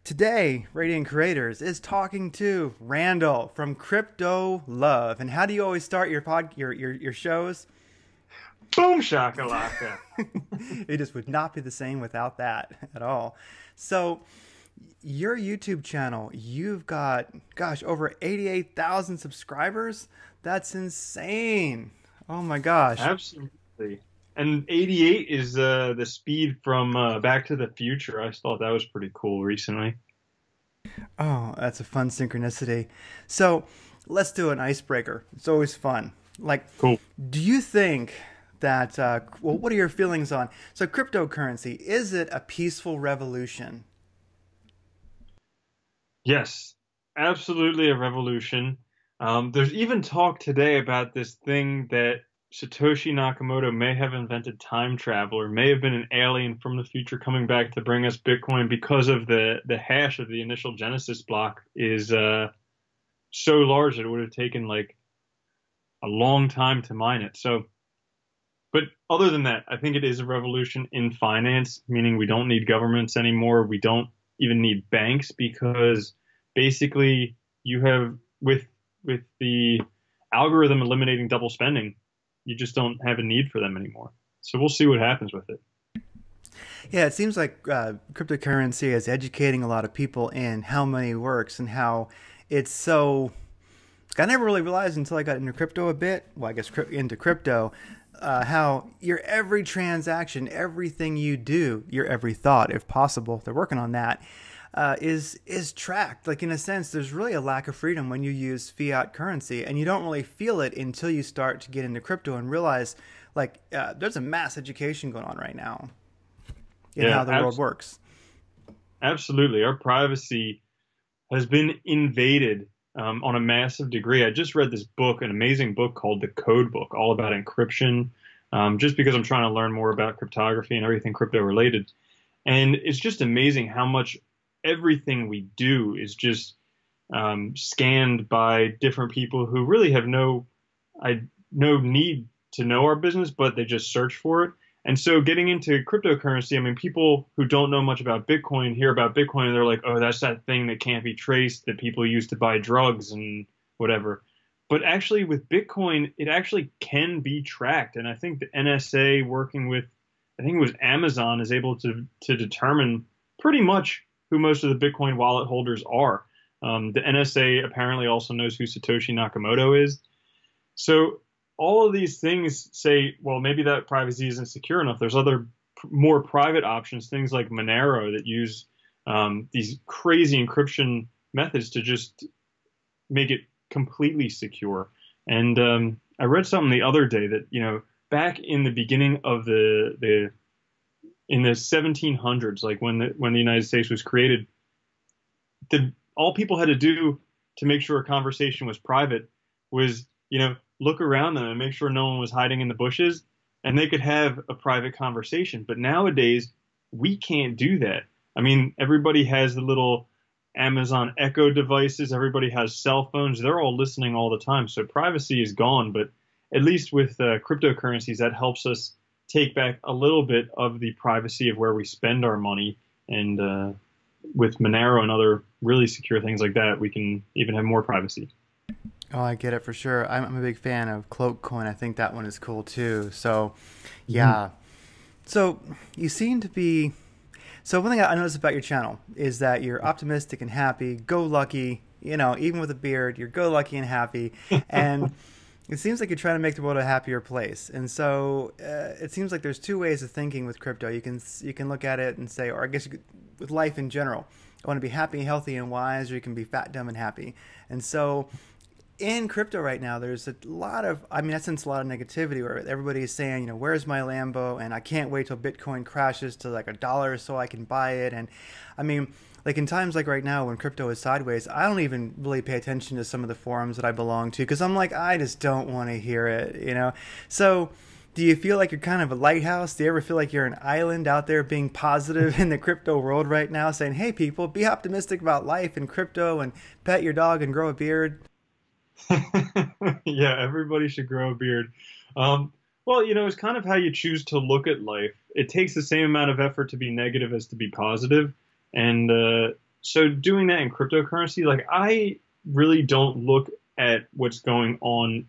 Today, Radiant Creators is talking to Randall from Crypto Love. And how do you always start your shows? Boom shakalaka. It just would not be the same without that at all. So, your YouTube channel, you've got, gosh, over 88,000 subscribers. That's insane. Oh my gosh. Absolutely. And 88 is the speed from Back to the Future. I just thought that was pretty cool recently. Oh, that's a fun synchronicity. So, let's do an icebreaker. It's always fun. Like, Cool. do you think that, well, what are your feelings on? So, cryptocurrency, is it a peaceful revolution? Yes, absolutely a revolution. There's even talk today about this thing that Satoshi Nakamoto may have invented time travel or may have been an alien from the future coming back to bring us Bitcoin because of the hash of the initial Genesis block is so large that it would have taken like a long time to mine it. So, but other than that, I think it is a revolution in finance, meaning we don't need governments anymore. We don't even need banks because basically you have with the algorithm eliminating double spending, you just don't have a need for them anymore. So we'll see what happens with it. Yeah, it seems like cryptocurrency is educating a lot of people in how money works and how it's so. I never really realized until I got into crypto a bit. Well, I guess into crypto, how your every transaction, everything you do, your every thought, if possible, they're working on that, is tracked. Like in a sense, there's really a lack of freedom when you use fiat currency, and you don't really feel it until you start to get into crypto and realize, like, there's a mass education going on right now in Yeah, how the world works. absolutely. Our privacy has been invaded on a massive degree. I just read this book, an amazing book called The Code Book, all about encryption, just because I'm trying to learn more about cryptography and everything crypto related. And it's just amazing how much everything we do is just scanned by different people who really have no need to know our business, but they just search for it. And so getting into cryptocurrency, I mean, people who don't know much about Bitcoin hear about Bitcoin and they're like, oh, that's that thing that can't be traced that people use to buy drugs and whatever. But actually with Bitcoin, it actually can be tracked. And I think the NSA working with, I think it was Amazon, is able to determine pretty much who most of the Bitcoin wallet holders are. The NSA apparently also knows who Satoshi Nakamoto is. So all of these things say, well, maybe that privacy isn't secure enough. There's other more private options, things like Monero that use these crazy encryption methods to just make it completely secure. And I read something the other day that, back in the beginning of the in the 1700s, like when the United States was created, all people had to do to make sure a conversation was private was, look around them and make sure no one was hiding in the bushes, and they could have a private conversation. But nowadays, we can't do that. I mean, everybody has the little Amazon Echo devices. Everybody has cell phones. They're all listening all the time. So privacy is gone. But at least with cryptocurrencies, that helps us take back a little bit of the privacy of where we spend our money. And with Monero and other really secure things like that, we can even have more privacy. Oh, I get it for sure. I'm a big fan of Cloak Coin. I think that one is cool too. So, Mhm. yeah. So you seem to be. So one thing I noticed about your channel is that you're optimistic and happy, go lucky. Even with a beard, you're go lucky and happy, and it seems like you're trying to make the world a happier place. And so it seems like there's two ways of thinking with crypto. You can look at it and say, or I guess with life in general, I want to be happy, healthy, and wise, or you can be fat, dumb, and happy. And so in crypto right now, there's a lot of, I mean, I sense a lot of negativity where everybody is saying, where's my Lambo? And I can't wait till Bitcoin crashes to like $1 so I can buy it. And I mean, like in times like right now when crypto is sideways, I don't even really pay attention to some of the forums that I belong to because I'm like, I just don't want to hear it. So do you feel like you're kind of a lighthouse? Do you ever feel like you're an island out there being positive in the crypto world right now, saying, hey, people, be optimistic about life and crypto and pet your dog and grow a beard? Yeah, everybody should grow a beard. Um, well, it's kind of how you choose to look at life. It takes the same amount of effort to be negative as to be positive. And so doing that in cryptocurrency, like I really don't look at what's going on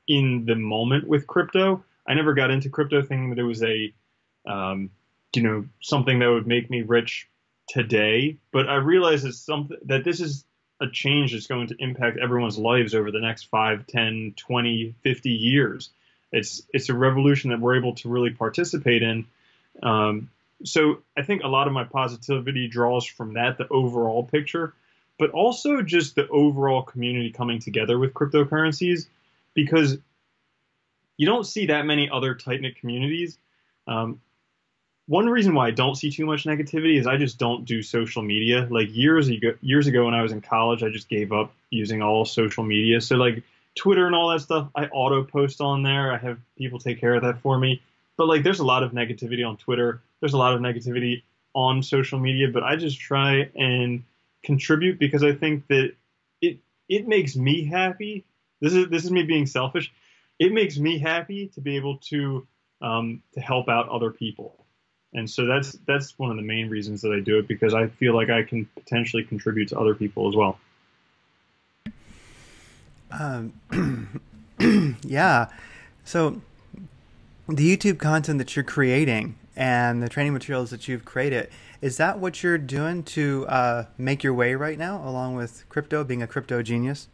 in the moment with crypto. I never got into crypto thinking that it was um, something that would make me rich today. But I realize it's something that this is a change that's going to impact everyone's lives over the next 5, 10, 20, 50 years. It's a revolution that we're able to really participate in. So I think a lot of my positivity draws from that, the overall picture, but also just the overall community coming together with cryptocurrencies, because you don't see that many other tight-knit communities. Um, One reason why I don't see too much negativity is I just don't do social media. Like years ago when I was in college, I just gave up using all social media. So like Twitter and all that stuff, I auto post on there. I have people take care of that for me. But like there's a lot of negativity on Twitter. There's a lot of negativity on social media, but I just try and contribute because I think that it makes me happy. This is me being selfish. It makes me happy to be able to help out other people. And so that's one of the main reasons that I do it, because I feel like I can potentially contribute to other people as well. Um, yeah. So the YouTube content that you're creating and the training materials that you've created, is that what you're doing to make your way right now, along with crypto, being a crypto genius?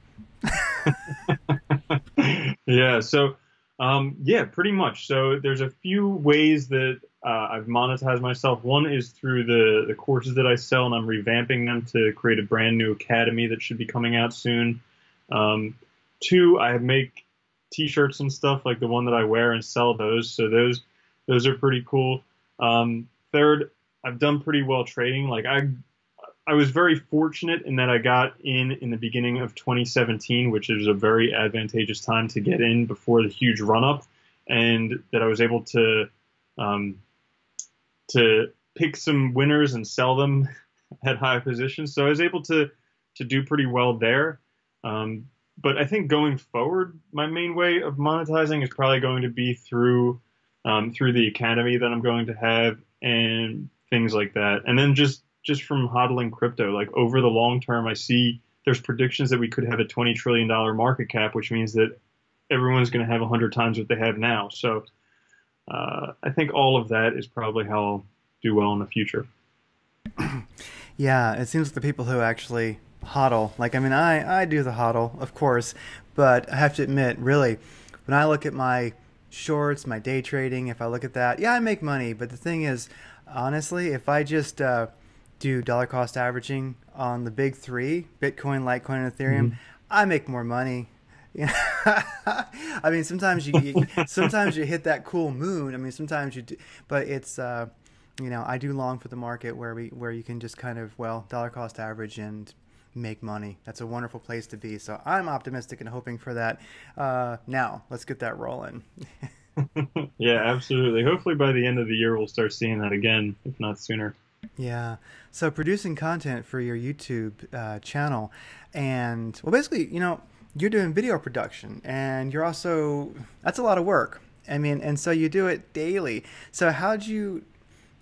Yeah. So, yeah, pretty much. So there's a few ways that I've monetized myself. One is through the courses that I sell, and I'm revamping them to create a brand new academy that should be coming out soon. Um, Two, I make t-shirts and stuff like the one that I wear and sell those. So those are pretty cool. Third, I've done pretty well trading. Like I was very fortunate in that I got in the beginning of 2017, which is a very advantageous time to get in before the huge run up, and that I was able um, to pick some winners and sell them at high positions. So I was able to do pretty well there. But I think going forward, my main way of monetizing is probably going to be through the academy that I'm going to have and things like that. And then just from hodling crypto, like over the long term, I see there's predictions that we could have a $20 trillion market cap, which means that everyone's going to have 100 times what they have now. So I think all of that is probably how I'll do well in the future. Yeah, it seems like the people who actually hodl, like, I mean, I do the hodl, of course, but I have to admit, really, when I look at my shorts, my day trading, if I look at that, yeah, I make money. But the thing is, honestly, if I just do dollar cost averaging on the big three, Bitcoin, Litecoin, and Ethereum, Mhm. I make more money. You know? I mean, sometimes you hit that cool moon. I mean, sometimes you do, but it's I do long for the market where you can just kind of, well, dollar cost average and make money. That's a wonderful place to be. So I'm optimistic and hoping for that. Now let's get that rolling. Yeah, absolutely. Hopefully by the end of the year, we'll start seeing that again, if not sooner. Yeah. So producing content for your YouTube channel, and well, basically, you're doing video production, and you're also that's a lot of work. I mean, and so you do it daily. So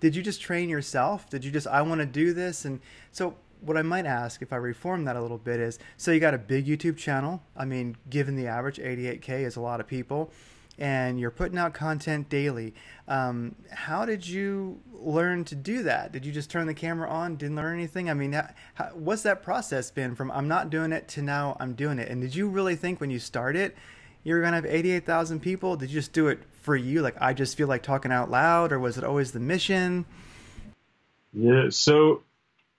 did you just train yourself? Did you just I want to do this? And so what I might ask, if I reform that a little bit, is so you got a big YouTube channel. I mean, given the average 88K is a lot of people, and you're putting out content daily. How did you learn to do that? Did you just turn the camera on, didn't learn anything? I mean, what's that process been from I'm not doing it to now I'm doing it? And did you really think when you started you were going to have 88,000 people? Did you just do it for you? Like, I just feel like talking out loud, or was it always the mission? Yeah. So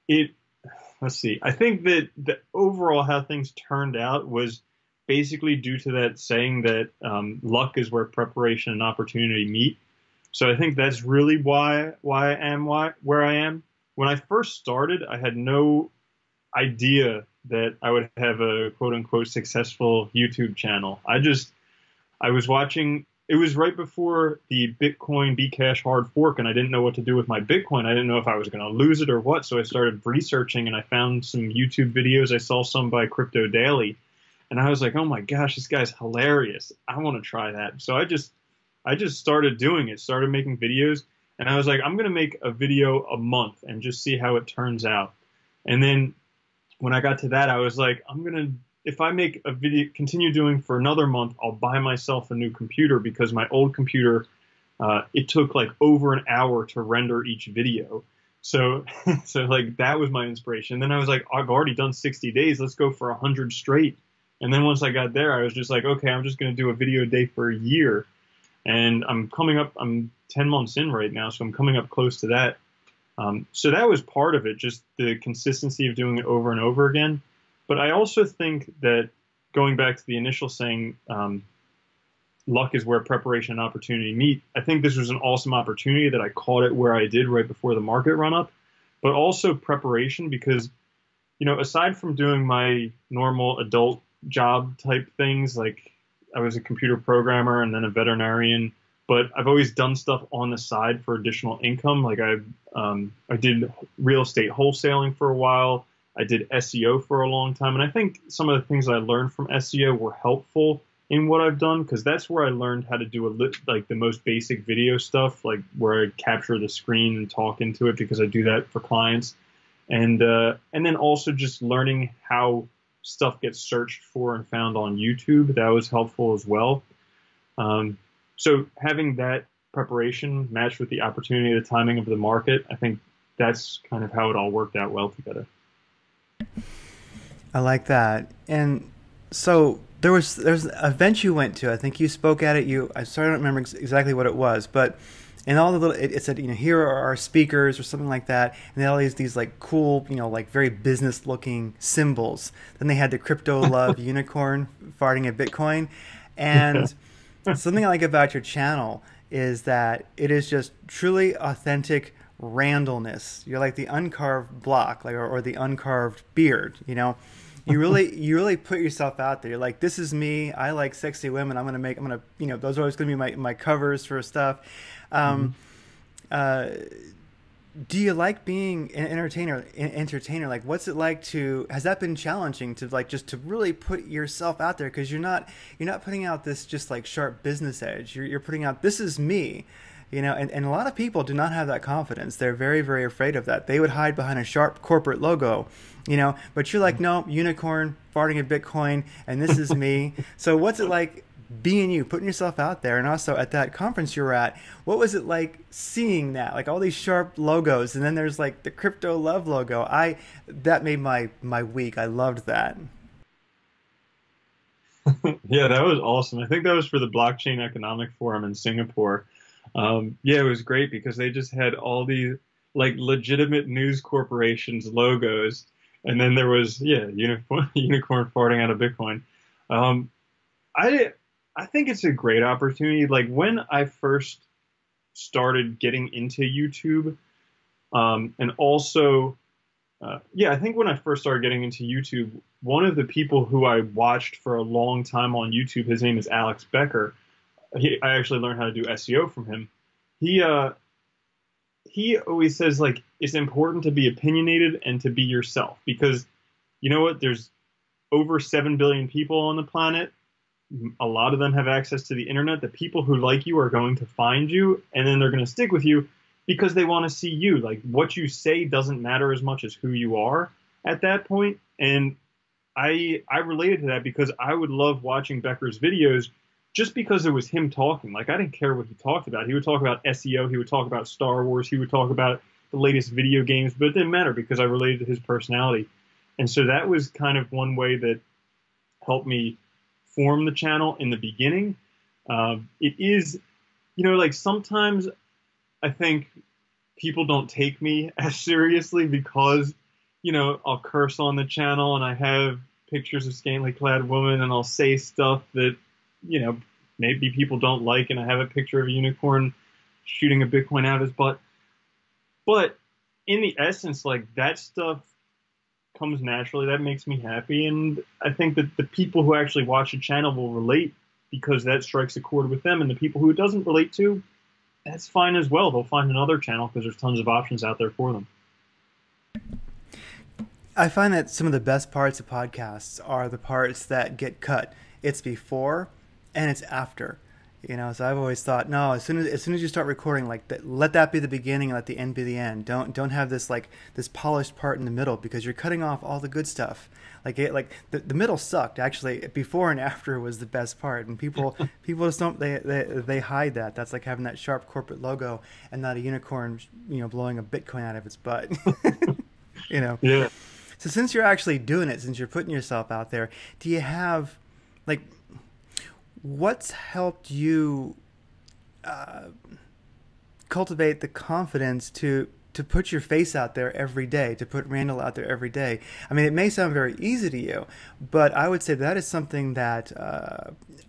it let's see. I think that the overall how things turned out was basically due to that saying that luck is where preparation and opportunity meet. So I think that's really why I am where I am. When I first started, I had no idea that I would have a quote unquote successful YouTube channel. I was watching. It was right before the Bitcoin Bcash hard fork, and I didn't know what to do with my Bitcoin. I didn't know if I was going to lose it or what. So I started researching, and I found some YouTube videos. I saw some by Crypto Daily, and I was like, "Oh my gosh, this guy's hilarious! I want to try that." So I just started doing it. Started making videos, and I was like, "I'm going to make a video a month and just see how it turns out." And then when I got to that, I was like, if I make a video, continue doing for another month, I'll buy myself a new computer because my old computer, it took like over an hour to render each video. So, so like that was my inspiration. Then I was like, I've already done 60 days. Let's go for 100 straight. And then once I got there, I was just like, okay, I'm just going to do a video a day for a year. And I'm 10 months in right now. So I'm coming up close to that. So that was part of it, just the consistency of doing it over and over again. But I also think that going back to the initial saying, luck is where preparation and opportunity meet. I think this was an awesome opportunity that I caught it where I did right before the market run up, but also preparation because, aside from doing my normal adult job type things, like I was a computer programmer and then a veterinarian, but I've always done stuff on the side for additional income. Like I did real estate wholesaling for a while. I did SEO for a long time. And I think some of the things I learned from SEO were helpful in what I've done, because that's where I learned how to do like the most basic video stuff, like where I capture the screen and talk into it because I do that for clients. And then also just learning how stuff gets searched for and found on YouTube. That was helpful as well. So having that preparation matched with the opportunity, the timing of the market, I think that's kind of how it all worked out well together. I like that. And so there's an event you went to. I think you spoke at it. I sorry, I don't remember exactly what it was, but in all the little, it said, here are our speakers or something like that. And they had all these like cool, like very business looking symbols. Then they had the crypto love unicorn farting at Bitcoin. And something I like about your channel is that it is just truly authentic randomness. You're like the uncarved block, like or the uncarved beard. You really put yourself out there. You're like, this is me. I like sexy women. those are always going to be my covers for stuff. Do you like being an entertainer? Like, what's it like has that been challenging to like, just to really put yourself out there? Cause you're not putting out this just like sharp business edge. You're putting out, this is me, and a lot of people do not have that confidence. They're very, very afraid of that. They would hide behind a sharp corporate logo, but you're like, no, unicorn farting at Bitcoin. And this is me. So what's it like being you, putting yourself out there? And also at that conference you were at, what was it like seeing that, like all these sharp logos, and then there's like the crypto love logo? That made my week. I loved that. Yeah, that was awesome. I think that was for the Blockchain Economic Forum in Singapore. Yeah, it was great because they just had all these like legitimate news corporations logos, and then there was unicorn farting out of Bitcoin. I think it's a great opportunity. Like when I first started getting into YouTube, and also, I think when I first started getting into YouTube, one of the people who I watched for a long time on YouTube, his name is Alex Becker. I actually learned how to do SEO from him. He always says like it's important to be opinionated and to be yourself because you know what? There's over 7 billion people on the planet. A lot of them have access to the internet. The people who like you are going to find you, and then they're going to stick with you because they want to see you. Like what you say doesn't matter as much as who you are at that point. And I related to that because I would love watching Becker's videos just because it was him talking. Like I didn't care what he talked about. He would talk about SEO. He would talk about Star Wars. He would talk about the latest video games, but it didn't matter because I related to his personality. And so that was kind of one way that helped me form the channel in the beginning. It is, like sometimes I think people don't take me as seriously because, I'll curse on the channel and I have pictures of scantily clad women and I'll say stuff that, maybe people don't like, and I have a picture of a unicorn shooting a Bitcoin out of his butt. But in the essence, like that stuff comes naturally. That makes me happy. And I think that the people who actually watch the channel will relate because that strikes a chord with them. And the people who it doesn't relate to, that's fine as well. They'll find another channel because there's tons of options out there for them. I find that some of the best parts of podcasts are the parts that get cut. It's before and it's after. You know, so I've always thought, no, as soon as you start recording, like that, let that be the beginning and let the end be the end. Don't have this like this polished part in the middle because you're cutting off all the good stuff. Like the middle sucked actually. Before and after was the best part, and people just don't they hide that. That's like having that sharp corporate logo and not a unicorn, blowing a Bitcoin out of its butt. you know. Yeah. So since you're actually doing it, since you're putting yourself out there, do you have like what's helped you cultivate the confidence to put your face out there every day, to put Randall out there every day? I mean, it may sound very easy to you, but I would say that is something that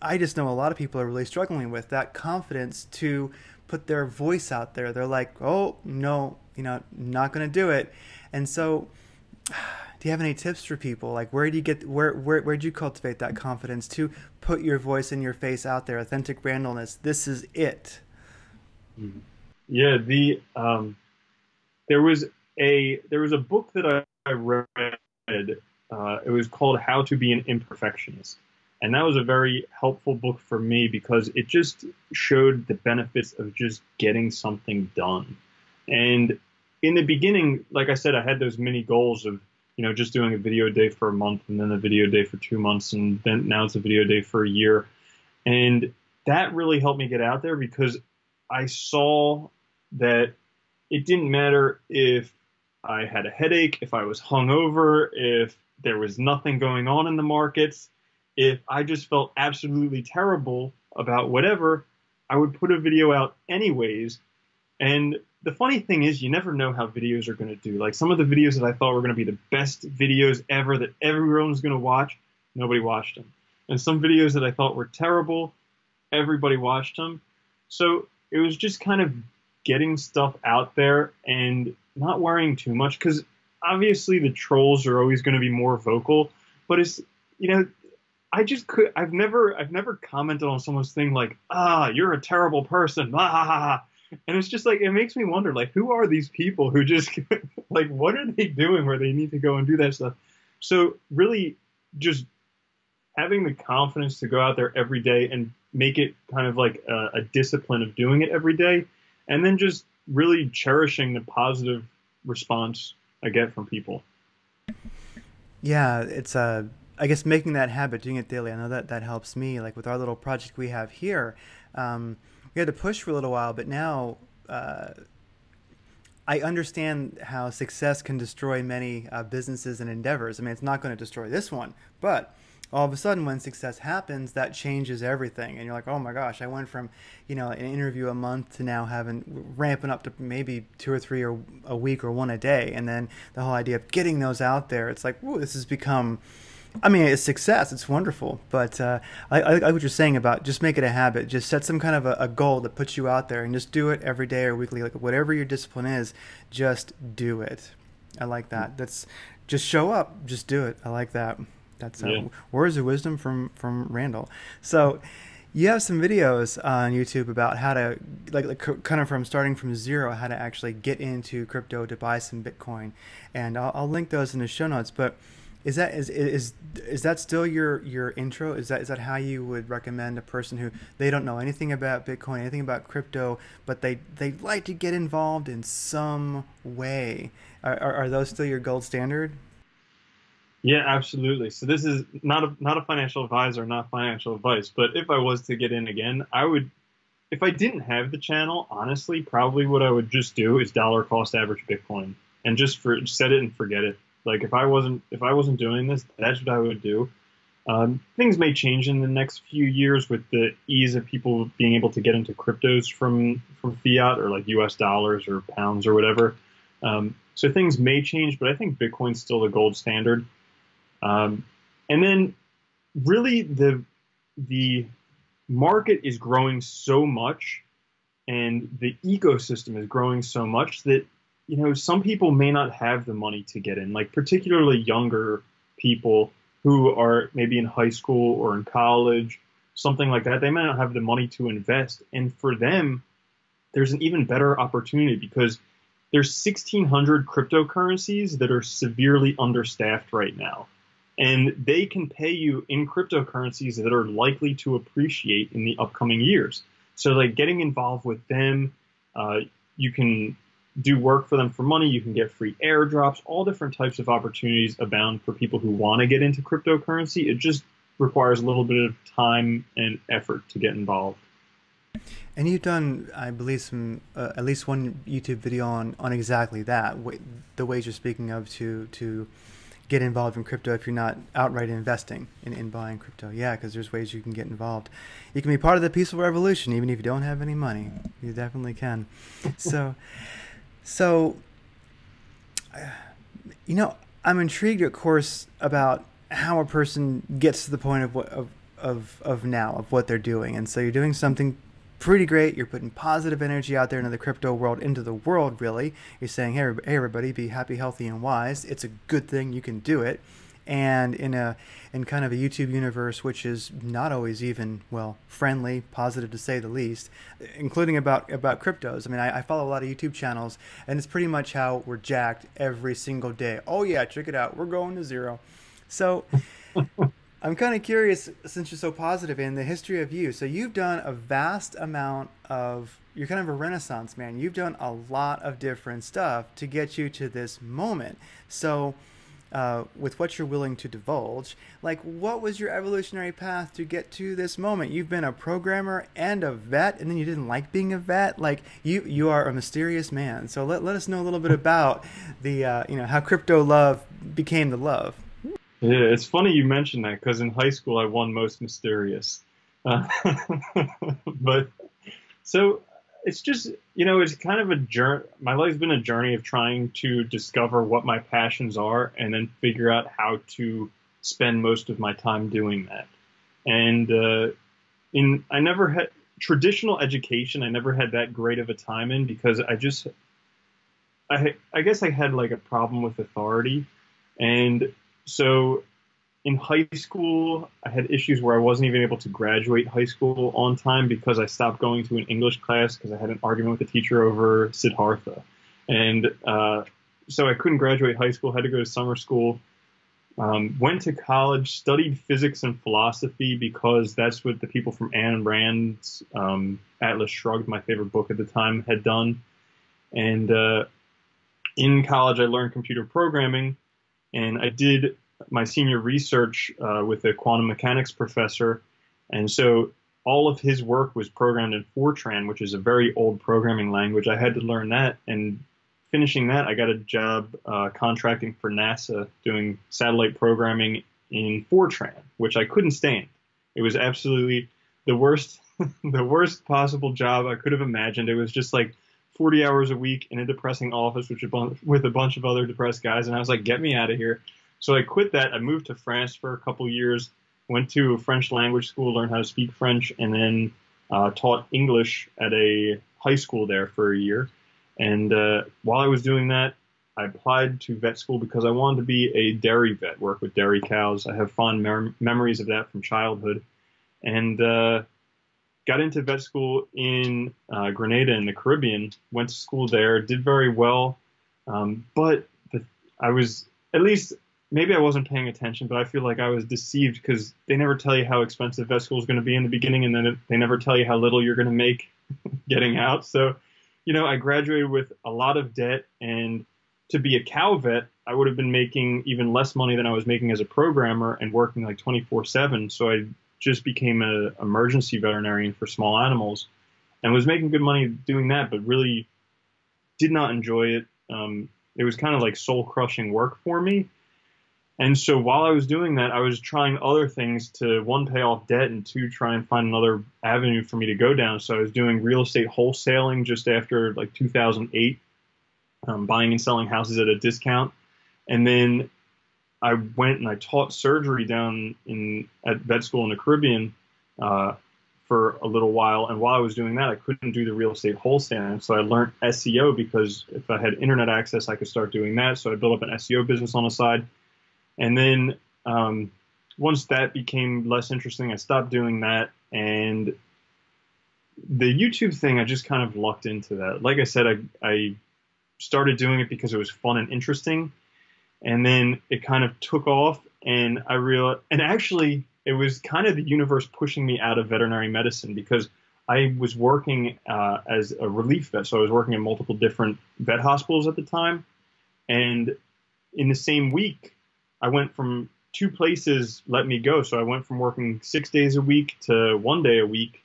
I just know a lot of people are really struggling with, that confidence to put their voice out there. They're like, oh, no, not going to do it. And so do you have any tips for people? Like, where do you get where do you cultivate that confidence to put your voice and your face out there? Authentic Randallness. This is it. Yeah, there was a book that I read. It was called How to Be an Imperfectionist, and that was a very helpful book for me because it just showed the benefits of just getting something done. And in the beginning, like I said, I had those mini goals of just doing a video a day for a month, and then a video a day for 2 months, and then now it's a video a day for a year, and that really helped me get out there because I saw that it didn't matter if I had a headache, if I was hungover, if there was nothing going on in the markets, if I just felt absolutely terrible about whatever, I would put a video out anyways. And the funny thing is, you never know how videos are going to do. Like some of the videos that I thought were going to be the best videos ever that everyone was going to watch, nobody watched them. And some videos that I thought were terrible, everybody watched them. So it was just kind of getting stuff out there and not worrying too much, because obviously the trolls are always going to be more vocal, but it's, I've never commented on someone's thing like, you're a terrible person, and it's just like, it makes me wonder, like, who are these people who just like, what are they doing where they need to go and do that stuff? So really just having the confidence to go out there every day and make it kind of like a discipline of doing it every day, and then just really cherishing the positive response I get from people. Yeah, it's I guess making that habit, doing it daily. I know that helps me. Like with our little project we have here, we had to push for a little while, but now I understand how success can destroy many businesses and endeavors. I mean, it's not going to destroy this one, but all of a sudden when success happens, that changes everything. And you're like, oh my gosh, I went from, an interview a month to now ramping up to maybe 2 or 3 or a week or one a day. And then the whole idea of getting those out there, it's like, ooh, this has become, I mean, it's success. It's wonderful. But I like what you're saying about just make it a habit. Just set some kind of a goal that puts you out there and just do it every day or weekly. Like whatever your discipline is, just do it. I like that. That's just show up. Just do it. I like that. That's words of wisdom from Randall. So you have some videos on YouTube about how to like kind of from starting from zero, how to actually get into crypto to buy some Bitcoin, and I'll link those in the show notes. But is that still your intro? Is that how you would recommend a person who they don't know anything about Bitcoin, anything about crypto, but they like to get involved in some way? Are those still your gold standard? Yeah, absolutely. So this is not a financial advisor, not financial advice, but if I was to get in again, I would, if I didn't have the channel, honestly, probably what I would just do is dollar cost average Bitcoin and just set it and forget it. Like if I wasn't doing this, that's what I would do. Things may change in the next few years with the ease of people being able to get into cryptos from fiat or like US dollars or pounds or whatever. So things may change, but I think Bitcoin's still the gold standard. And then really the market is growing so much and the ecosystem is growing so much that, some people may not have the money to get in, like particularly younger people who are maybe in high school or in college, something like that. They may not have the money to invest. And for them, there's an even better opportunity because there's 1,600 cryptocurrencies that are severely understaffed right now. and they can pay you in cryptocurrencies that are likely to appreciate in the upcoming years. So like getting involved with them, uh, you can do work for them for money. You can get free airdrops. All different types of opportunities abound for people who want to get into cryptocurrency. It just requires a little bit of time and effort to get involved. And you've done, I believe, some at least one YouTube video on exactly that, the ways you're speaking of to get involved in crypto if you're not outright investing in buying crypto. Yeah, because there's ways you can get involved. You can be part of the peaceful revolution even if you don't have any money. You definitely can. So, so you know, I'm intrigued, of course, about how a person gets to the point of of now of what they're doing. And so you're doing something pretty great. You're putting positive energy out there into the crypto world, into the world, really. You're saying, hey, everybody, be happy, healthy, and wise. It's a good thing. You can do it. And in kind of a YouTube universe, which is not always even, well, friendly, positive to say the least, including about cryptos. I mean, I follow a lot of YouTube channels, and it's pretty much how we're jacked every single day. Oh, yeah, check it out. We're going to zero. So I'm kind of curious, since you're so positive, in the history of you. So you've done a vast amount of, you're kind of a renaissance man. You've done a lot of different stuff to get you to this moment. So with what you're willing to divulge, like, what was your evolutionary path to get to this moment? You've been a programmer and a vet, and then you didn't like being a vet. Like, you are a mysterious man. So let us know a little bit about the, how crypto love became the love. Yeah, it's funny you mentioned that because in high school I won most mysterious. Uh, but so it's just, it's kind of a journey. My life's been a journey of trying to discover what my passions are and then figure out how to spend most of my time doing that. And I never had traditional education. I never had that great of a time in because I guess I had like a problem with authority. And so in high school, I had issues where I wasn't even able to graduate high school on time because I stopped going to an English class because I had an argument with the teacher over Siddhartha. And so I couldn't graduate high school, had to go to summer school, went to college, studied physics and philosophy because that's what the people from Ayn Rand's Atlas Shrugged, my favorite book at the time, had done. And in college, I learned computer programming. And I did my senior research with a quantum mechanics professor. And so all of his work was programmed in Fortran, which is a very old programming language. I had to learn that. And finishing that, I got a job contracting for NASA doing satellite programming in Fortran, which I couldn't stand. It was absolutely the worst, the worst possible job I could have imagined. It was just like 40 hours a week in a depressing office with a bunch of other depressed guys. And I was like, get me out of here. So I quit that. I moved to France for a couple years, went to a French language school, learned how to speak French, and then taught English at a high school there for a year. And while I was doing that, I applied to vet school because I wanted to be a dairy vet, work with dairy cows. I have fond memories of that from childhood. And got into vet school in Grenada in the Caribbean, went to school there, did very well. But I was, at least, maybe I wasn't paying attention, but I feel like I was deceived because they never tell you how expensive vet school is going to be in the beginning, and then they never tell you how little you're going to make getting out. So, I graduated with a lot of debt, and to be a cow vet, I would have been making even less money than I was making as a programmer and working like 24/7. So I just became an emergency veterinarian for small animals and was making good money doing that, but really did not enjoy it. It was kind of like soul crushing work for me. And so while I was doing that, I was trying other things to, one, pay off debt, and two, try and find another avenue for me to go down. So I was doing real estate wholesaling just after like 2008, buying and selling houses at a discount. And then I went and I taught surgery down at vet school in the Caribbean for a little while. And while I was doing that, I couldn't do the real estate wholesaling. So I learned SEO because if I had internet access, I could start doing that. So I built up an SEO business on the side. And then once that became less interesting, I stopped doing that. And the YouTube thing, I just kind of lucked into that. Like I said, I started doing it because it was fun and interesting. And then it kind of took off, And I realized, and actually, it was kind of the universe pushing me out of veterinary medicine because I was working as a relief vet. So I was working in multiple different vet hospitals at the time. And in the same week, I went from two places let me go. So I went from working 6 days a week to 1 day a week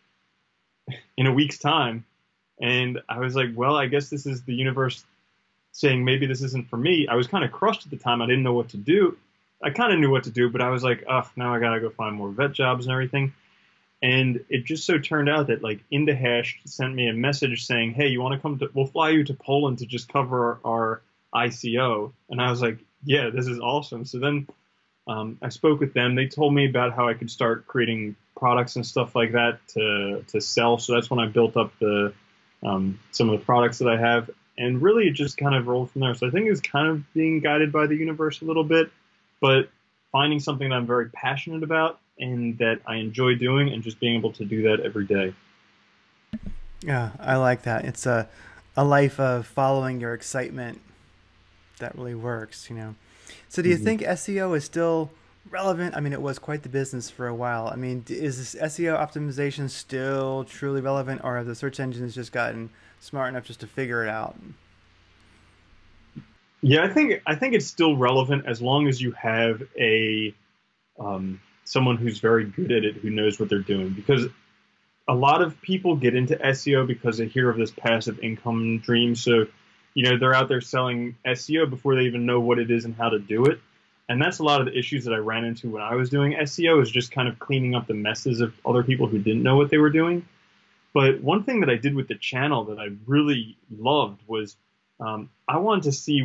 in a week's time. And I was like, well, I guess this is the universe saying maybe this isn't for me. I was kind of crushed at the time. I didn't know what to do. I kind of knew what to do, but I was like, oh, now I got to go find more vet jobs and everything. And it just so turned out that like Indahash sent me a message saying, hey, you want to come to, we'll fly you to Poland to just cover our ICO. And I was like, yeah, this is awesome. So then I spoke with them. They told me about how I could start creating products and stuff like that to sell. So that's when I built up the some of the products that I have. And really it just kind of rolled from there. So I think it was kind of being guided by the universe a little bit, but finding something that I'm very passionate about and that I enjoy doing and just being able to do that every day. Yeah, I like that. It's a life of following your excitement that really works, you know. So do you Mhm. think SEO is still relevant? I mean, it was quite the business for a while. I mean, is this SEO optimization still truly relevant, or have the search engines just gotten smart enough just to figure it out? Yeah, I think it's still relevant as long as you have a someone who's very good at it, who knows what they're doing. Because a lot of people get into SEO because they hear of this passive income dream. So, they're out there selling SEO before they even know what it is and how to do it. And that's a lot of the issues that I ran into when I was doing SEO, is just kind of cleaning up the messes of other people who didn't know what they were doing. But one thing that I did with the channel that I really loved was I wanted to see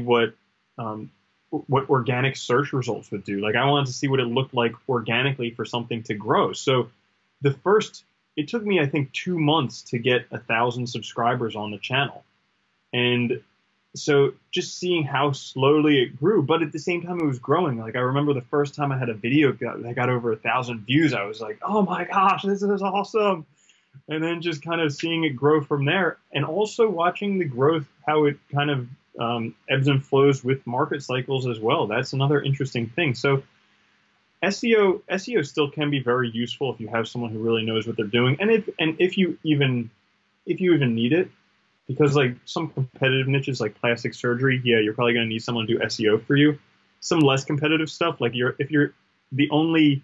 um, what organic search results would do. Like I wanted to see what it looked like organically for something to grow. So the first, it took me I think 2 months to get 1,000 subscribers on the channel, and so just seeing how slowly it grew, but at the same time it was growing. Like I remember the first time I had a video that got over 1,000 views, I was like, oh my gosh, this is awesome. And then just kind of seeing it grow from there, and also watching the growth, how it kind of ebbs and flows with market cycles as well. That's another interesting thing. So SEO still can be very useful if you have someone who really knows what they're doing, and if you even need it, because like some competitive niches like plastic surgery, yeah, you're probably going to need someone to do SEO for you. Some less competitive stuff, like if you're the only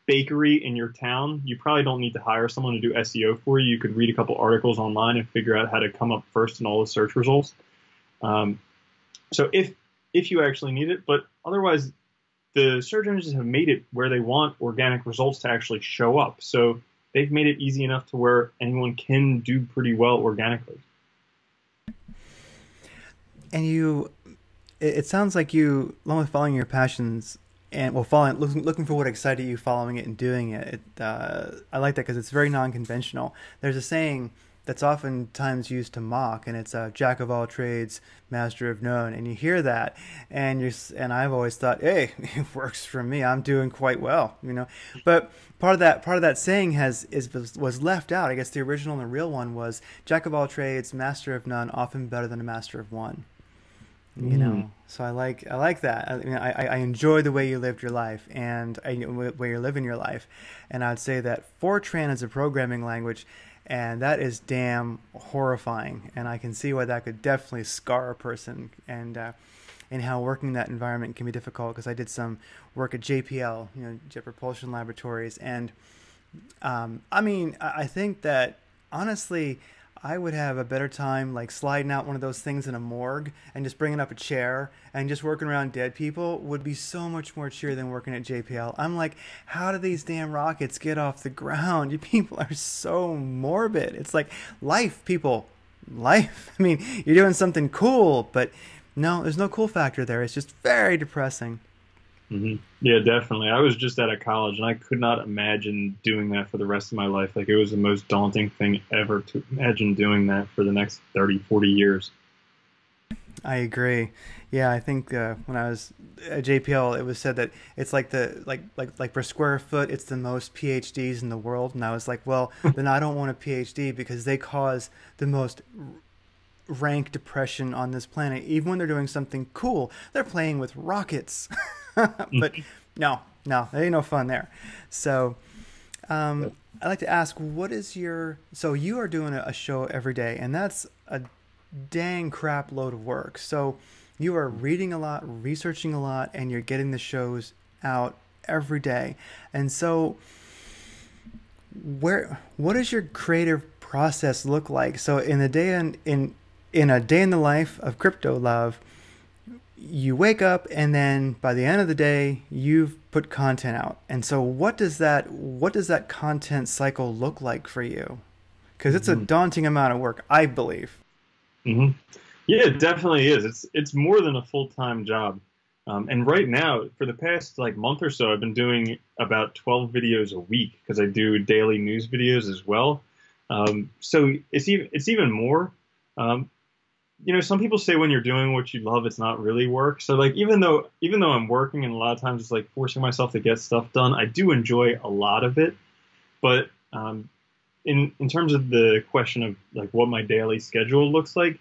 bakery in your town, you probably don't need to hire someone to do SEO for you. You could read a couple articles online and figure out how to come up first in all the search results. Um, so if you actually need it, but otherwise, the search engines have made it where they want organic results to actually show up. So they've made it easy enough to where anyone can do pretty well organically. And it sounds like you, along with following your passions and well, following looking for what excited you, following it and doing it. I like that because it's very non-conventional. There's a saying that's oftentimes used to mock, and it's jack of all trades, master of none. And you hear that, and and I've always thought, hey, it works for me. I'm doing quite well, you know. But part of that saying was left out. I guess the original and the real one was jack of all trades, master of none, often better than a master of one. You Mm. know, so I like that. I mean, I enjoy the way you lived your life, and the way you're living your life. And I'd say that Fortran is a programming language, and that is damn horrifying. And I can see why that could definitely scar a person, and how working in that environment can be difficult. Because I did some work at JPL, Jet Propulsion Laboratories, and I mean, I think that honestly, I would have a better time like sliding out one of those things in a morgue and just bringing up a chair and just working around dead people would be so much more cheer than working at JPL. I'm like, how do these damn rockets get off the ground? You people are so morbid. It's like life, people, life. I mean, you're doing something cool, but no, there's no cool factor there. It's just very depressing. Hmm. Yeah, definitely. I was just out of college and I could not imagine doing that for the rest of my life. Like it was the most daunting thing ever to imagine doing that for the next 30, 40 years. I agree. Yeah, I think when I was at JPL, it was said that it's like like per square foot, it's the most PhDs in the world. And I was like, well, then I don't want a PhD because they cause the most rank depression on this planet. Even when they're doing something cool, they're playing with rockets. But no, no, there ain't no fun there. So I'd like to ask, what is your, so you are doing a show every day, and that's a dang crap load of work. So you are reading a lot, researching a lot, and you're getting the shows out every day. And so what does your creative process look like? So in a day in a day in the life of Crypto Love, you wake up and then by the end of the day you've put content out. And so what does that content cycle look like for you? Because it's a daunting amount of work, I believe. Hmm. Yeah, it definitely is. It's more than a full-time job. And right now, for the past like month or so, I've been doing about 12 videos a week because I do daily news videos as well. So it's even more. You know, some people say when you're doing what you love, it's not really work. So like even though I'm working and a lot of times it's like forcing myself to get stuff done, I do enjoy a lot of it. But in terms of the question of like what my daily schedule looks like,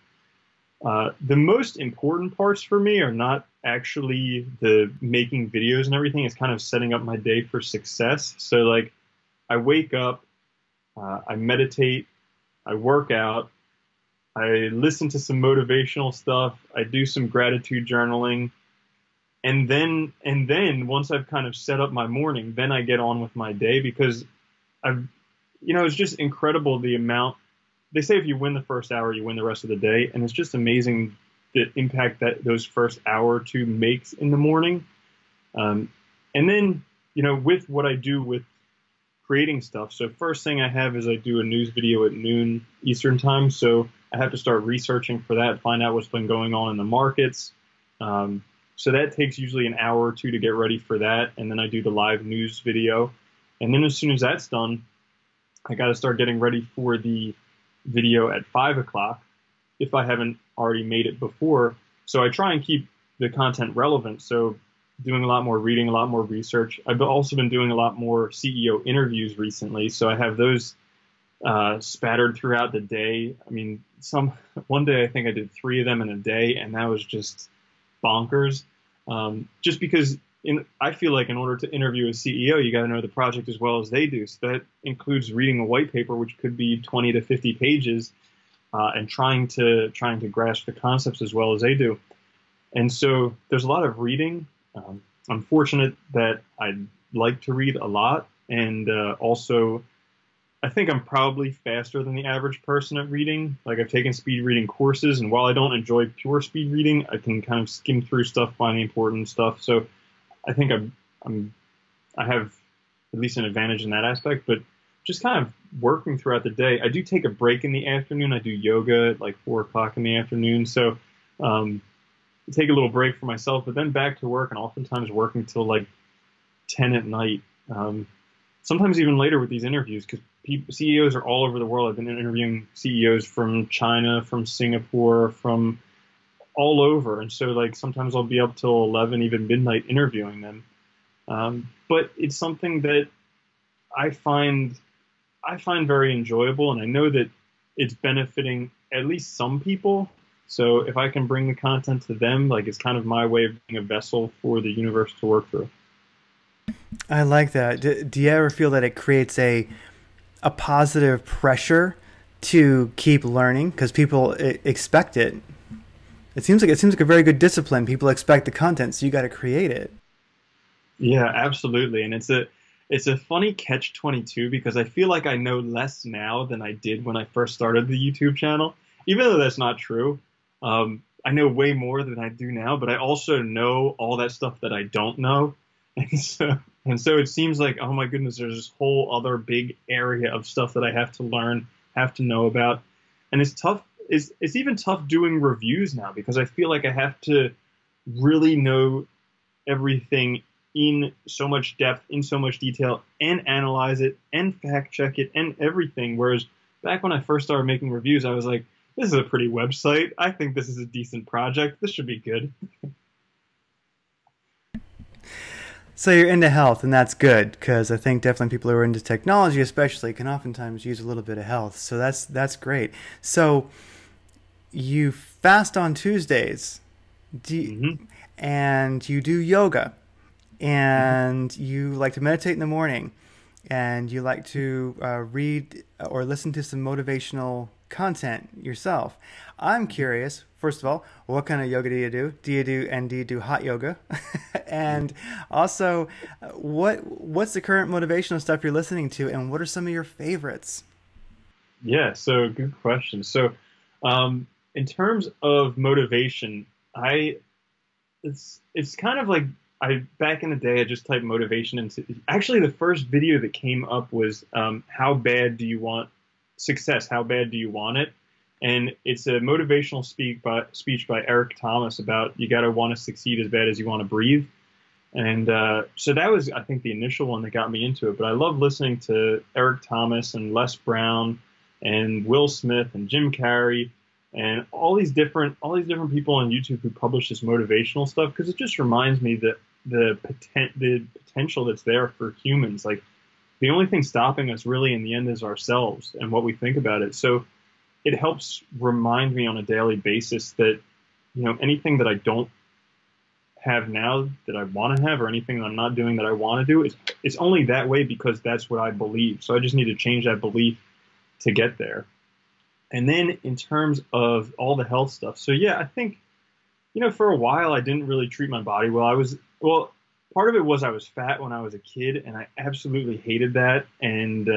the most important parts for me are not actually the making videos and everything. It's kind of setting up my day for success. So like I wake up, I meditate, I work out, I listen to some motivational stuff, I do some gratitude journaling, and then once I've kind of set up my morning, then I get on with my day because it's just incredible the amount. They say if you win the first hour, you win the rest of the day. And it's just amazing the impact that those first hour or two makes in the morning. And then, with what I do with creating stuff. So first thing I have is I do a news video at noon Eastern time. So I have to start researching for that, find out what's been going on in the markets. So that takes usually an hour or two to get ready for that. And then I do the live news video. And then as soon as that's done, I got to start getting ready for the video at 5 o'clock if I haven't already made it before. So I try and keep the content relevant. So doing a lot more reading, a lot more research. I've also been doing a lot more CEO interviews recently. So I have those spattered throughout the day. I mean, one day I think I did 3 of them in a day, and that was just bonkers. Just because I feel like in order to interview a CEO, you got to know the project as well as they do. So that includes reading a white paper, which could be 20 to 50 pages, and trying to grasp the concepts as well as they do. And so there's a lot of reading. I'm fortunate that I like to read a lot, and also I think I'm probably faster than the average person at reading. Like I've taken speed reading courses, and while I don't enjoy pure speed reading, I can kind of skim through stuff, find the important stuff. So I think I have at least an advantage in that aspect, but just kind of working throughout the day. I do take a break in the afternoon. I do yoga at like 4 o'clock in the afternoon. So take a little break for myself, but then back to work, and oftentimes working till like 10 at night. Sometimes even later with these interviews, because CEOs are all over the world. I've been interviewing CEOs from China, from Singapore, from all over. And so like sometimes I'll be up till 11, even midnight interviewing them. But it's something that I find very enjoyable, and I know that it's benefiting at least some people. So if I can bring the content to them, like it's kind of my way of being a vessel for the universe to work through. I like that. Do you ever feel that it creates a positive pressure to keep learning because people expect it? It seems like a very good discipline. People expect the content, so you got to create it. Yeah, absolutely. And it's a funny catch-22 because I feel like I know less now than I did when I first started the YouTube channel, even though that's not true. I know way more than I do now, but I also know all that stuff that I don't know. And so it seems like, oh my goodness, there's this whole other big area of stuff that I have to learn, have to know about. And it's tough. It's even tough doing reviews now because I feel like I have to really know everything in so much depth, in so much detail, and analyze it and fact check it and everything. Whereas back when I first started making reviews, I was like, this is a pretty website. I think this is a decent project. This should be good. So you're into health, and that's good because I think definitely people who are into technology, especially, can oftentimes use a little bit of health. So that's great. So you fast on Tuesdays, do you- Hmm. and you do yoga, and you like to meditate in the morning, and you like to read or listen to some motivational content yourself. I'm curious, first of all, what kind of yoga do you do? Do you do hot yoga? And also, what's the current motivational stuff you're listening to, and what are some of your favorites? Yeah, so good question. So, in terms of motivation, I it's kind of like I back in the day I just typed motivation into actually the first video that came up was how bad do you want success? How bad do you want it? And it's a motivational speech by Eric Thomas about you got to want to succeed as bad as you want to breathe. And so that was, I think, the initial one that got me into it. But I love listening to Eric Thomas and Les Brown and Will Smith and Jim Carrey and all these different people on YouTube who publish this motivational stuff because it just reminds me that the potential that's there for humans. Like the only thing stopping us really in the end is ourselves and what we think about it. So it helps remind me on a daily basis that anything that I don't have now that I want to have or anything that I'm not doing that I want to do is it's only that way because that's what I believe. So I just need to change that belief to get there. And then in terms of all the health stuff, so yeah, I think for a while I didn't really treat my body well. Part of it was I was fat when I was a kid, and I absolutely hated that. And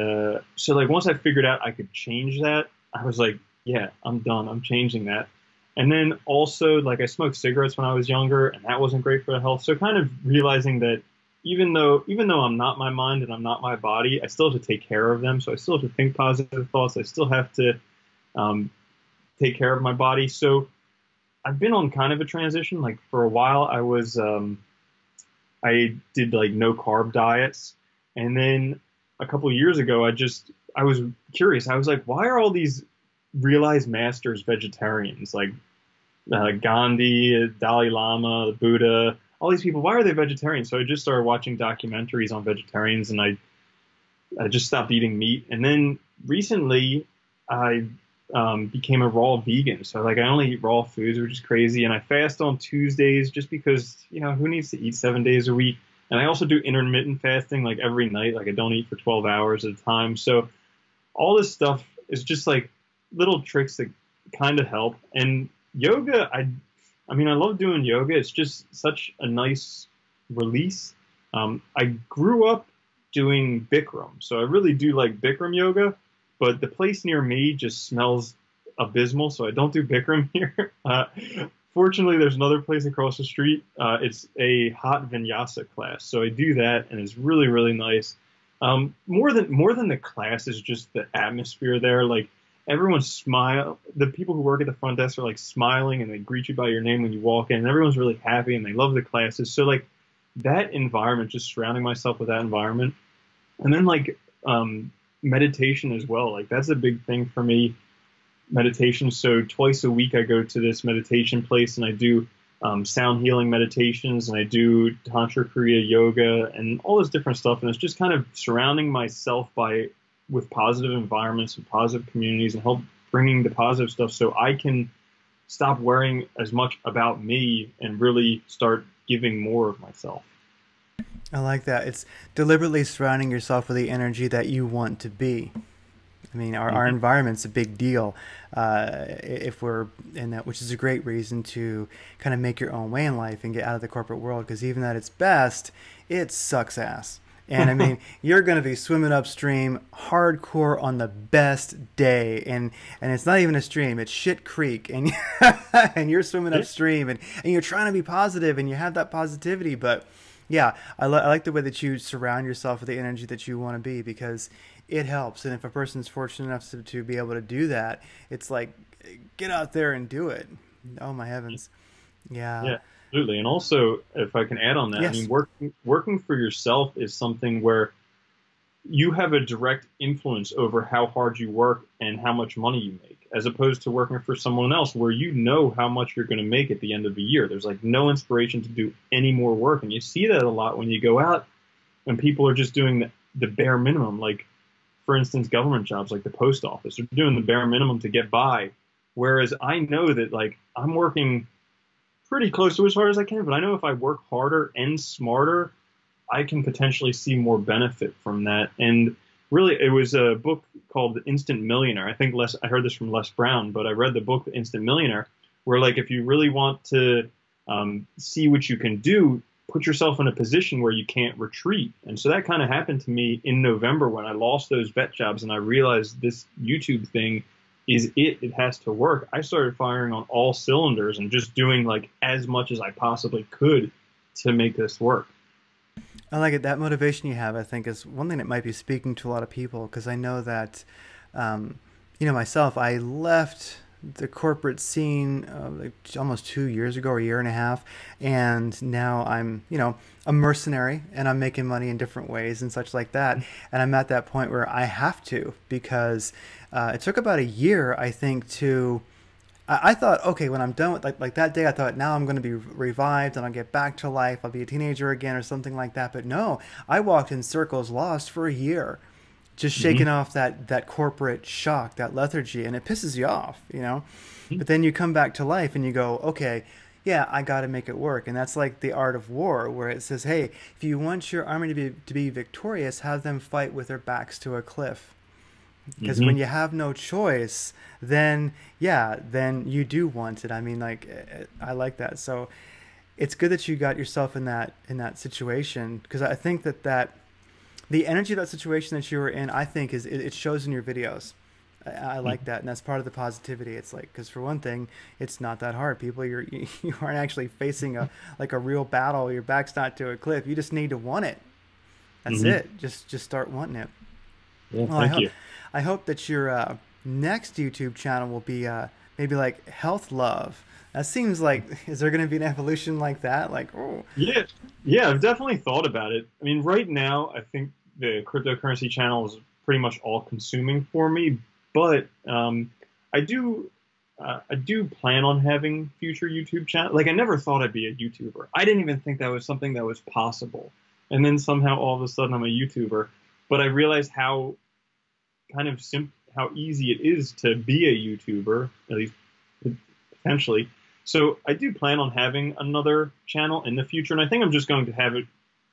so like once I figured out I could change that, I was like, yeah, I'm done. I'm changing that. And then also like I smoked cigarettes when I was younger, and that wasn't great for the health. So kind of realizing that even though I'm not my mind and I'm not my body, I still have to take care of them. So I still have to think positive thoughts. I still have to um, take care of my body. So I've been on kind of a transition. Like for a while, I did like no carb diets, and then a couple of years ago, I was curious. I was like, why are all these realized masters vegetarians? Like Gandhi, Dalai Lama, the Buddha, all these people. Why are they vegetarians? So I just started watching documentaries on vegetarians, and I just stopped eating meat. And then recently, I became a raw vegan. So like I only eat raw foods, which is crazy. And I fast on Tuesdays just because, who needs to eat 7 days a week? And I also do intermittent fasting like every night. Like I don't eat for 12 hours at a time. So all this stuff is just like little tricks that kind of help. And yoga, I mean, I love doing yoga. It's just such a nice release. I grew up doing Bikram. So I really do like Bikram yoga. But the place near me just smells abysmal, so I don't do Bikram here. Fortunately, there's another place across the street. It's a hot vinyasa class, so I do that, and it's really, really nice. More than the class is just the atmosphere there. Like everyone's smile. The people who work at the front desk are like smiling, and they greet you by your name when you walk in. And everyone's really happy, and they love the classes. So like that environment, just surrounding myself with that environment, and then like meditation as well. Like that's a big thing for me, meditation. So twice a week I go to this meditation place and I do sound healing meditations, and I do Tantra Kriya yoga and all this different stuff. And it's just kind of surrounding myself with positive environments and positive communities and help bringing the positive stuff so I can stop worrying as much about me and really start giving more of myself. I like that. It's deliberately surrounding yourself with the energy that you want to be. I mean, our Mhm. environment's a big deal if we're in that, which is a great reason to kind of make your own way in life and get out of the corporate world, because even at its best, it sucks ass. And I mean, you're going to be swimming upstream hardcore on the best day, and it's not even a stream; it's shit creek, and and you're swimming Yeah. upstream, and you're trying to be positive, and you have that positivity, but yeah, I like the way that you surround yourself with the energy that you want to be, because it helps. And if a person's fortunate enough to be able to do that, it's like, get out there and do it. Oh my heavens. Yeah. Yeah, absolutely. And also, if I can add on that, I Yes. mean, working for yourself is something where you have a direct influence over how hard you work and how much money you make, as opposed to working for someone else where you know how much you're going to make at the end of the year. There's like no inspiration to do any more work. And you see that a lot when you go out and people are just doing the bare minimum. Like, for instance, government jobs like the post office are doing the bare minimum to get by. Whereas I know that like I'm working pretty close to as hard as I can, but I know if I work harder and smarter, I can potentially see more benefit from that. And really, it was a book called The Instant Millionaire. I heard this from Les Brown, but I read the book The Instant Millionaire, where like if you really want to see what you can do, put yourself in a position where you can't retreat. And so that kind of happened to me in November when I lost those vet jobs and I realized this YouTube thing is it has to work. I started firing on all cylinders and just doing like as much as I possibly could to make this work. I like it. That motivation you have, I think, is one thing that might be speaking to a lot of people because I know that, you know, myself, I left the corporate scene like almost 2 years ago, or a year and a half, and now I'm, you know, a mercenary and I'm making money in different ways and such like that. And I'm at that point where I have to because it took about a year, I think, to I thought, okay, when I'm done with like that day, I thought now I'm going to be revived and I'll get back to life. I'll be a teenager again or something like that. But no, I walked in circles, lost for a year, just shaking off that corporate shock, that lethargy, and it pisses you off, you know. But then you come back to life and you go, okay, yeah, I got to make it work. And that's like the art of war, where it says, hey, if you want your army to be victorious, have them fight with their backs to a cliff. Because when you have no choice, then yeah, then you do want it. I mean, like, I like that. So it's good that you got yourself in that situation, because I think that the energy of that situation that you were in, I think it shows in your videos. I like that, and that's part of the positivity. It's like, because for one thing, it's not that hard. People, you aren't actually facing a real battle. Your back's not to a cliff. You just need to want it. That's it. Just start wanting it. Yeah, Well, thank you. I hope that your next YouTube channel will be maybe like health love. That seems like, is there going to be an evolution like that? Like, oh, Yeah, yeah, I've definitely thought about it. I mean, right now, I think the cryptocurrency channel is pretty much all consuming for me, but I do I do plan on having future YouTube channel. Like, I never thought I'd be a YouTuber. I didn't even think that was something that was possible. And then somehow, all of a sudden, I'm a YouTuber. But I realized how kind of how easy it is to be a YouTuber, at least potentially. So I do plan on having another channel in the future, and I think I'm just going to have it,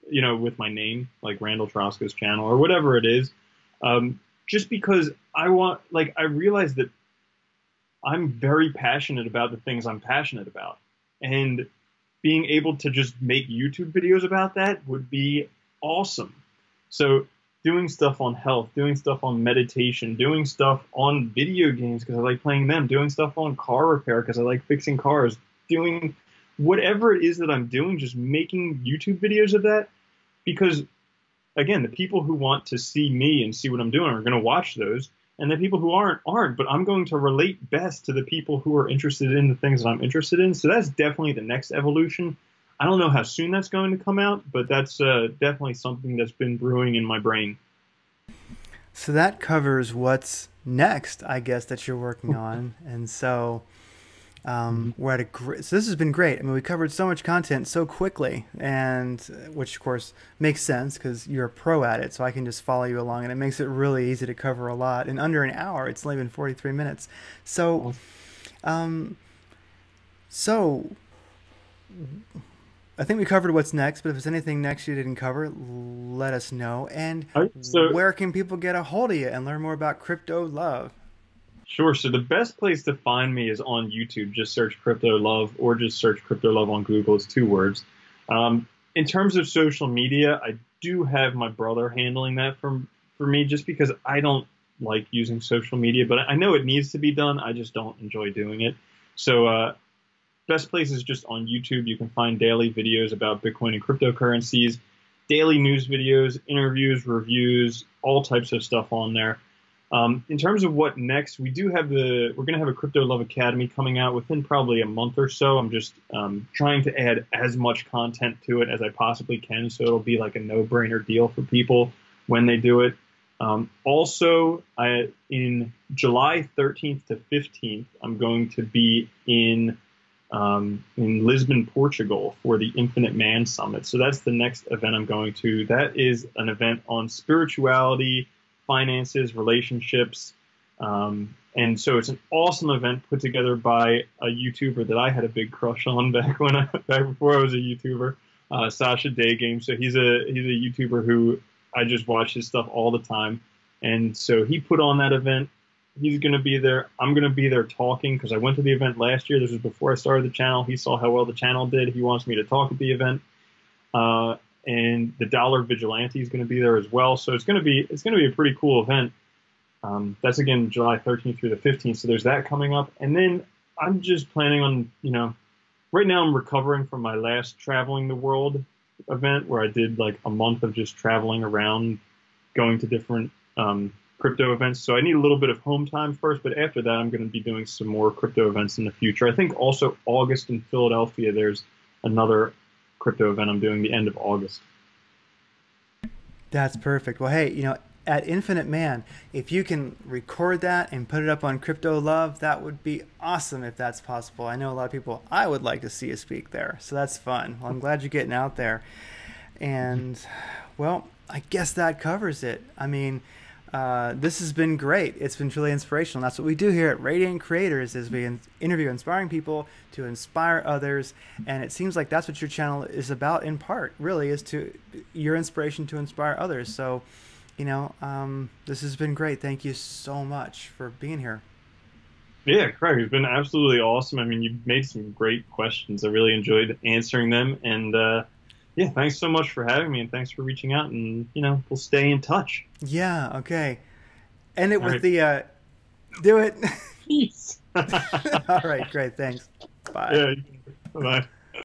you know, with my name, like Randall Troska's channel or whatever it is, just because I realize that I'm very passionate about the things I'm passionate about, and being able to just make YouTube videos about that would be awesome. So doing stuff on health, doing stuff on meditation, doing stuff on video games because I like playing them, doing stuff on car repair because I like fixing cars, doing whatever it is that I'm doing, just making YouTube videos of that. Because, again, the people who want to see me and see what I'm doing are going to watch those. And the people who aren't. But I'm going to relate best to the people who are interested in the things that I'm interested in. So that's definitely the next evolution. I don't know how soon that's going to come out, but that's definitely something that's been brewing in my brain. so that covers what's next, I guess, that you're working on. And so we're at a great, so this has been great. I mean, we covered so much content so quickly, and which of course makes sense because you're a pro at it. So I can just follow you along, and it makes it really easy to cover a lot in under an hour. It's only been 43 minutes. So, so I think we covered what's next, but if there's anything next you didn't cover, let us know. And So where can people get a hold of you and learn more about crypto love? Sure. So the best place to find me is on YouTube. Just search Crypto Love or just search Crypto Love on Google. It's 2 words. In terms of social media, I do have my brother handling that for me just because I don't like using social media, but I know it needs to be done. I just don't enjoy doing it. So best place is just on YouTube. You can find daily videos about Bitcoin and cryptocurrencies, daily news videos, interviews, reviews, all types of stuff on there. In terms of what next, we're going to have a Crypto Love Academy coming out within probably a month or so. I'm just trying to add as much content to it as I possibly can, so it'll be like a no-brainer deal for people when they do it. Also, in July 13th to 15th, I'm going to be in Lisbon, Portugal for the Infinite Man Summit. So that's the next event I'm going to. That is an event on spirituality, finances, relationships, And so it's an awesome event put together by a YouTuber that I had a big crush on back before I was a YouTuber, Sasha Day Game. So he's a YouTuber who I just watch his stuff all the time, and so he put on that event. He's going to be there. I'm going to be there talking because I went to the event last year. This was before I started the channel. He saw how well the channel did. He wants me to talk at the event. And the Dollar Vigilante is going to be there as well. So it's going to be a pretty cool event. That's again July 13th through the 15th. So there's that coming up. And then I'm just planning on, right now I'm recovering from my last Traveling the World event where I did like a month of just traveling around, going to different crypto events. So I need a little bit of home time first, but after that, I'm going to be doing some more crypto events in the future. I think also August in Philadelphia, there's another crypto event I'm doing the end of August. That's perfect. Well, hey, at Infinite Man, if you can record that and put it up on Crypto Love, that would be awesome if that's possible. I know a lot of people I would like to see you speak there, so that's fun. Well, I'm glad you're getting out there. And, well, I guess that covers it. I mean, this has been great. It's been truly inspirational. That's what we do here at Radiant Creators is we interview inspiring people to inspire others. And it seems like that's what your channel is about in part, really, is to your inspiration to inspire others. So, this has been great. Thank you so much for being here. Yeah, Craig, it's been absolutely awesome. I mean, you've made some great questions. I really enjoyed answering them. And, yeah, thanks so much for having me, and thanks for reaching out, and, we'll stay in touch. Yeah, okay. End it All with right. the, do it. Peace. All right, great, thanks. Bye. Yeah, bye.